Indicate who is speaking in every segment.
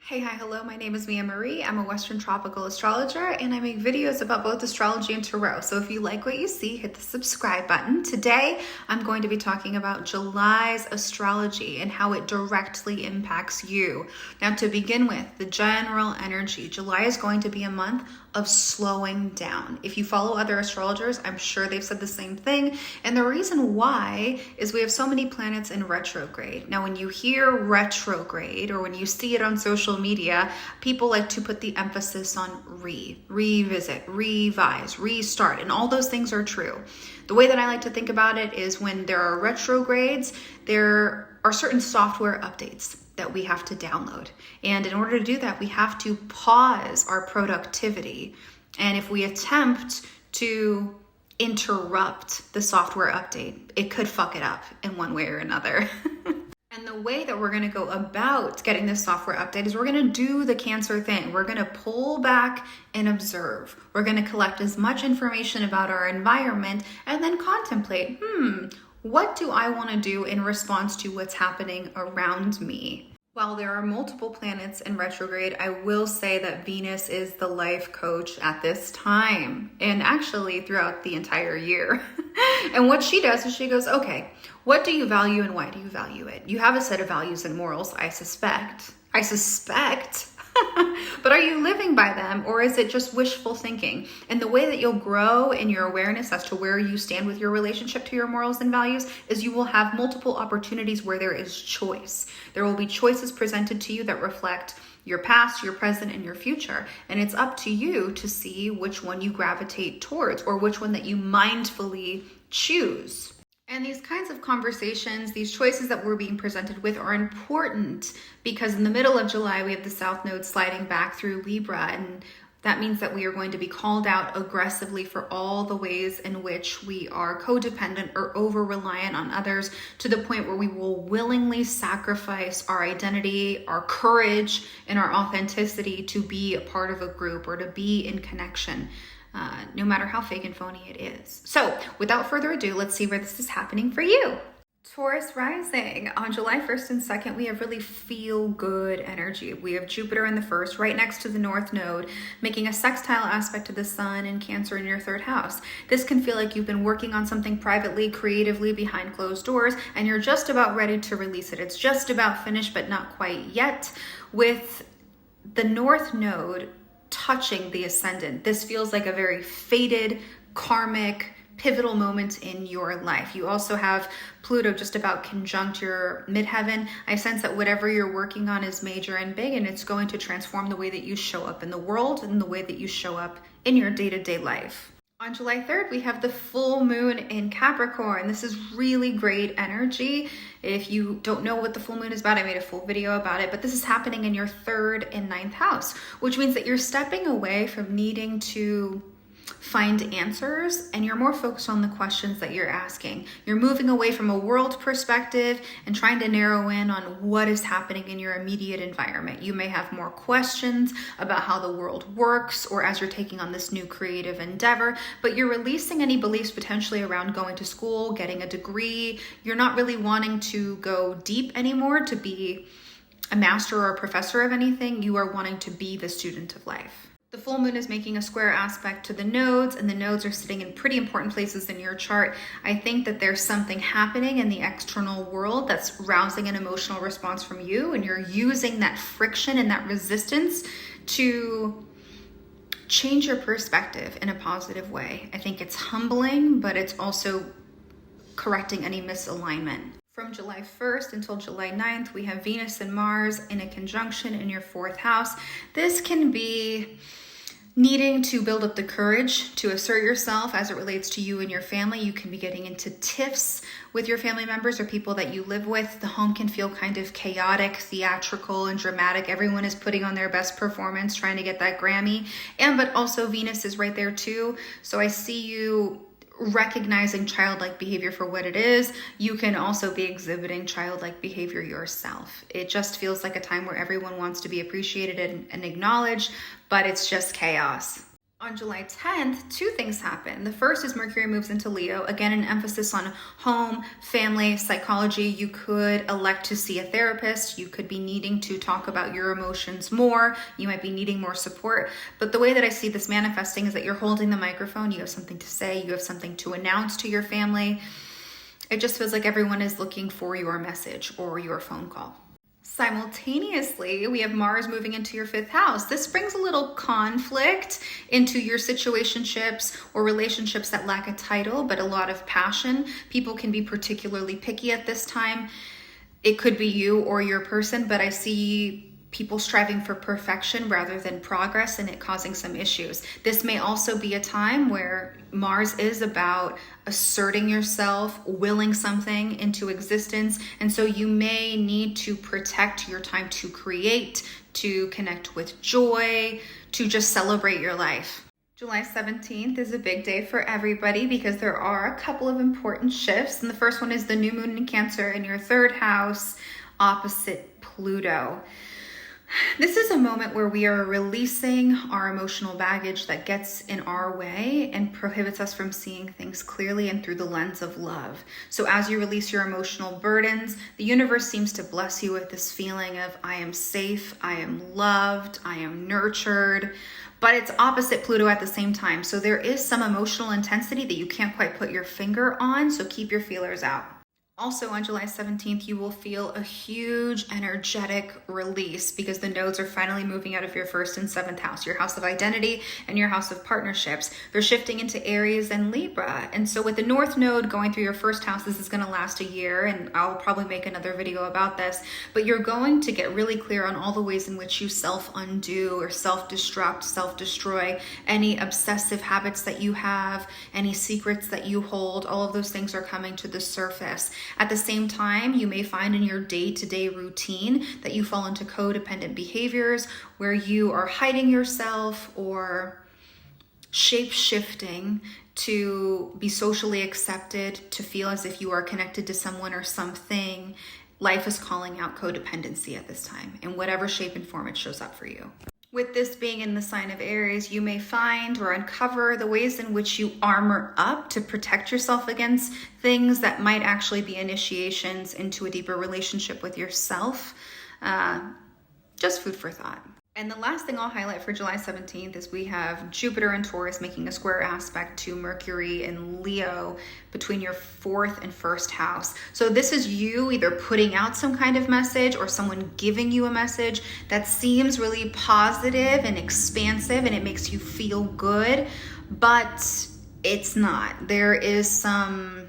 Speaker 1: Hey, hi, hello, my name is Mia Marie. I'm a Western tropical astrologer and I make videos about both astrology and tarot. So if you like what you see, hit the subscribe button. Today, I'm going to be talking about July's astrology and how it directly impacts you. Now, to begin with, the general energy. July is going to be a month of slowing down. If you follow other astrologers, I'm sure they've said the same thing. And the reason why is we have so many planets in retrograde. Now, when you hear retrograde or when you see it on social media, people like to put the emphasis on revisit, revise, restart, and all those things are true. The way that I like to think about it is when there are retrogrades, there are certain software updates that we have to download. And in order to do that, we have to pause our productivity. And if we attempt to interrupt the software update, it could fuck it up in one way or another. And the way that we're going to go about getting this software update is we're going to do the Cancer thing. We're going to pull back and observe. We're going to collect as much information about our environment and then contemplate, what do I want to do in response to what's happening around me? While there are multiple planets in retrograde, I will say that Venus is the life coach at this time and actually throughout the entire year. And what she does is she goes, okay, what do you value and why do you value it? You have a set of values and morals, I suspect. But are you living by them or is it just wishful thinking? And the way that you'll grow in your awareness as to where you stand with your relationship to your morals and values is you will have multiple opportunities where there is choice. There will be choices presented to you that reflect your past, your present, and your future. And it's up to you to see which one you gravitate towards or which one that you mindfully choose. And these kinds of conversations, these choices that we're being presented with are important because in the middle of July, we have the South Node sliding back through Libra. And that means that we are going to be called out aggressively for all the ways in which we are codependent or over-reliant on others to the point where we will willingly sacrifice our identity, our courage, and our authenticity to be a part of a group or to be in connection. No matter how fake and phony it is. So without further ado, let's see where this is happening for you. Taurus rising. On July 1st and 2nd, we have really feel-good energy. We have Jupiter in the first, right next to the North Node, making a sextile aspect to the Sun and Cancer in your third house. This can feel like you've been working on something privately, creatively, behind closed doors, and you're just about ready to release it. It's just about finished, but not quite yet. With the North Node touching the ascendant, this feels like a very fated, karmic, pivotal moment in your life. You also have Pluto just about conjunct your midheaven. I sense that whatever you're working on is major and big, and it's going to transform the way that you show up in the world and the way that you show up in your day-to-day life. On July 3rd, we have the full moon in Capricorn. This is really great energy. If you don't know what the full moon is about, I made a full video about it, but this is happening in your 3rd and 9th house, which means that you're stepping away from needing to find answers and you're more focused on the questions that you're asking. You're moving away from a world perspective and trying to narrow in on what is happening in your immediate environment. You may have more questions about how the world works or as you're taking on this new creative endeavor, but you're releasing any beliefs potentially around going to school, getting a degree. You're not really wanting to go deep anymore to be a master or a professor of anything. You are wanting to be the student of life. The full moon is making a square aspect to the nodes, and the nodes are sitting in pretty important places in your chart. I think that there's something happening in the external world that's rousing an emotional response from you, and you're using that friction and that resistance to change your perspective in a positive way. I think it's humbling, but it's also correcting any misalignment. From July 1st until July 9th, we have Venus and Mars in a conjunction in your 4th house. This can be needing to build up the courage to assert yourself as it relates to you and your family. You can be getting into tiffs with your family members or people that you live with. The home can feel kind of chaotic, theatrical, and dramatic. Everyone is putting on their best performance, trying to get that Grammy. But also Venus is right there too. So I see you recognizing childlike behavior for what it is. You can also be exhibiting childlike behavior yourself. It just feels like a time where everyone wants to be appreciated and acknowledged, but it's just chaos. On July 10th, two things happen. The first is Mercury moves into Leo. Again, an emphasis on home, family, psychology. You could elect to see a therapist. You could be needing to talk about your emotions more. You might be needing more support. But the way that I see this manifesting is that you're holding the microphone. You have something to say. You have something to announce to your family. It just feels like everyone is looking for your message or your phone call. Simultaneously, we have Mars moving into your 5th house. This brings a little conflict into your situationships or relationships that lack a title, but a lot of passion. People can be particularly picky at this time. It could be you or your person, but I see people striving for perfection rather than progress and it causing some issues. This may also be a time where Mars is about asserting yourself, willing something into existence. And so you may need to protect your time to create, to connect with joy, to just celebrate your life. July 17th is a big day for everybody because there are a couple of important shifts. And the first one is the new moon in Cancer in your 3rd house opposite Pluto. This is a moment where we are releasing our emotional baggage that gets in our way and prohibits us from seeing things clearly and through the lens of love. So as you release your emotional burdens, the universe seems to bless you with this feeling of I am safe, I am loved, I am nurtured, but it's opposite Pluto at the same time. So there is some emotional intensity that you can't quite put your finger on, so keep your feelers out. Also on July 17th, you will feel a huge energetic release because the nodes are finally moving out of your 1st and 7th house, your house of identity and your house of partnerships. They're shifting into Aries and Libra. And so with the North Node going through your 1st house, this is going to last a year, and I'll probably make another video about this, but you're going to get really clear on all the ways in which you self-undo or self-destruct, self-destroy, any obsessive habits that you have, any secrets that you hold. All of those things are coming to the surface. At the same time, you may find in your day-to-day routine that you fall into codependent behaviors where you are hiding yourself or shape-shifting to be socially accepted, to feel as if you are connected to someone or something. Life is calling out codependency at this time in whatever shape and form it shows up for you. With this being in the sign of Aries, you may find or uncover the ways in which you armor up to protect yourself against things that might actually be initiations into a deeper relationship with yourself. Just food for thought. And the last thing I'll highlight for July 17th is we have Jupiter and Taurus making a square aspect to Mercury and Leo between your 4th and 1st house. So this is you either putting out some kind of message or someone giving you a message that seems really positive and expansive and it makes you feel good, but it's not. There is some...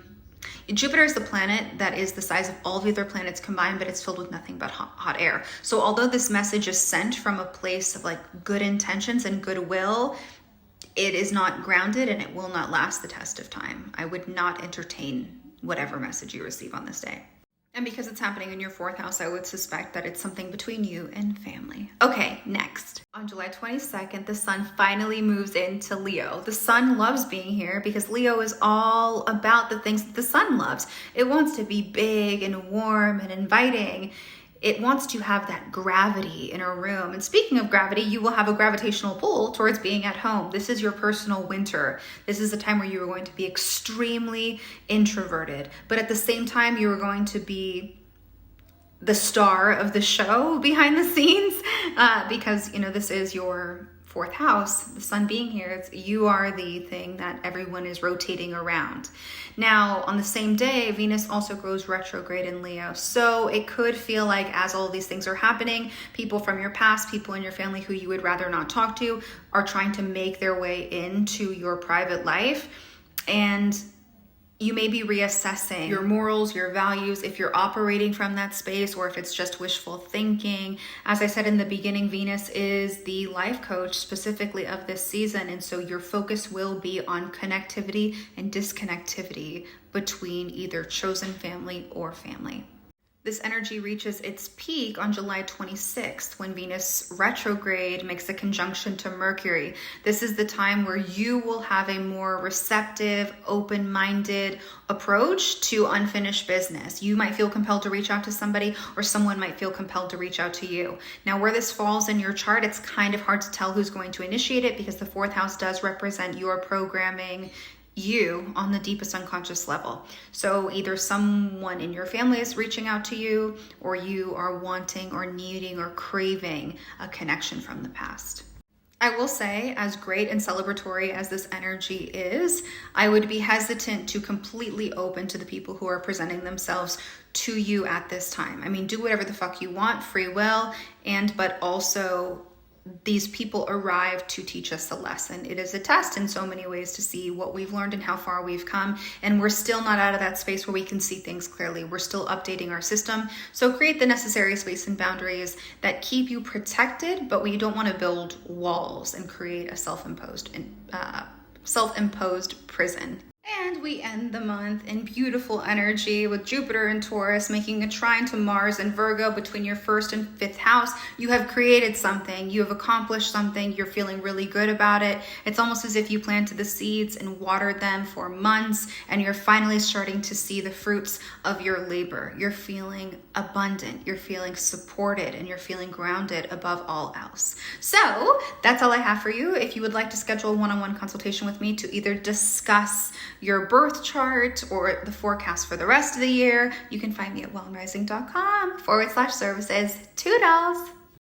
Speaker 1: Jupiter is the planet that is the size of all the other planets combined, but it's filled with nothing but hot air. So although this message is sent from a place of like good intentions and goodwill, it is not grounded and it will not last the test of time. I would not entertain whatever message you receive on this day. And because it's happening in your 4th house, I would suspect that it's something between you and family. Okay, next. On July 22nd, the sun finally moves into Leo. The sun loves being here because Leo is all about the things that the sun loves. It wants to be big and warm and inviting. It wants to have that gravity in a room. And speaking of gravity, you will have a gravitational pull towards being at home. This is your personal winter. This is a time where you are going to be extremely introverted. But at the same time, you are going to be the star of the show behind the scenes because, you know, this is your 4th house, the sun being here, you are the thing that everyone is rotating around. Now, on the same day, Venus also goes retrograde in Leo. So it could feel like as all of these things are happening, people from your past, people in your family who you would rather not talk to are trying to make their way into your private life. And you may be reassessing your morals, your values, if you're operating from that space or if it's just wishful thinking. As I said in the beginning, Venus is the life coach specifically of this season. And so your focus will be on connectivity and disconnectivity between either chosen family or family. This energy reaches its peak on July 26th when Venus retrograde makes a conjunction to Mercury. This is the time where you will have a more receptive, open-minded approach to unfinished business. You might feel compelled to reach out to somebody, or someone might feel compelled to reach out to you. Now, where this falls in your chart, it's kind of hard to tell who's going to initiate it because the fourth house does represent your programming, you on the deepest unconscious level. So either someone in your family is reaching out to you, or you are wanting or needing or craving a connection from the past. I will say, as great and celebratory as this energy is, I would be hesitant to completely open to the people who are presenting themselves to you at this time. I mean, do whatever the fuck you want, free will, but also these people arrive to teach us a lesson. It is a test in so many ways to see what we've learned and how far we've come. And we're still not out of that space where we can see things clearly. We're still updating our system. So create the necessary space and boundaries that keep you protected, but we don't want to build walls and create a self-imposed prison. And we end the month in beautiful energy with Jupiter and Taurus making a trine to Mars and Virgo between your first and fifth house. You have created something, you have accomplished something, you're feeling really good about it. It's almost as if you planted the seeds and watered them for months, and you're finally starting to see the fruits of your labor. You're feeling abundant, you're feeling supported, and you're feeling grounded above all else. So that's all I have for you. If you would like to schedule a one-on-one consultation with me to either discuss your birth chart or the forecast for the rest of the year, you can find me at wellandrising.com/services. $2.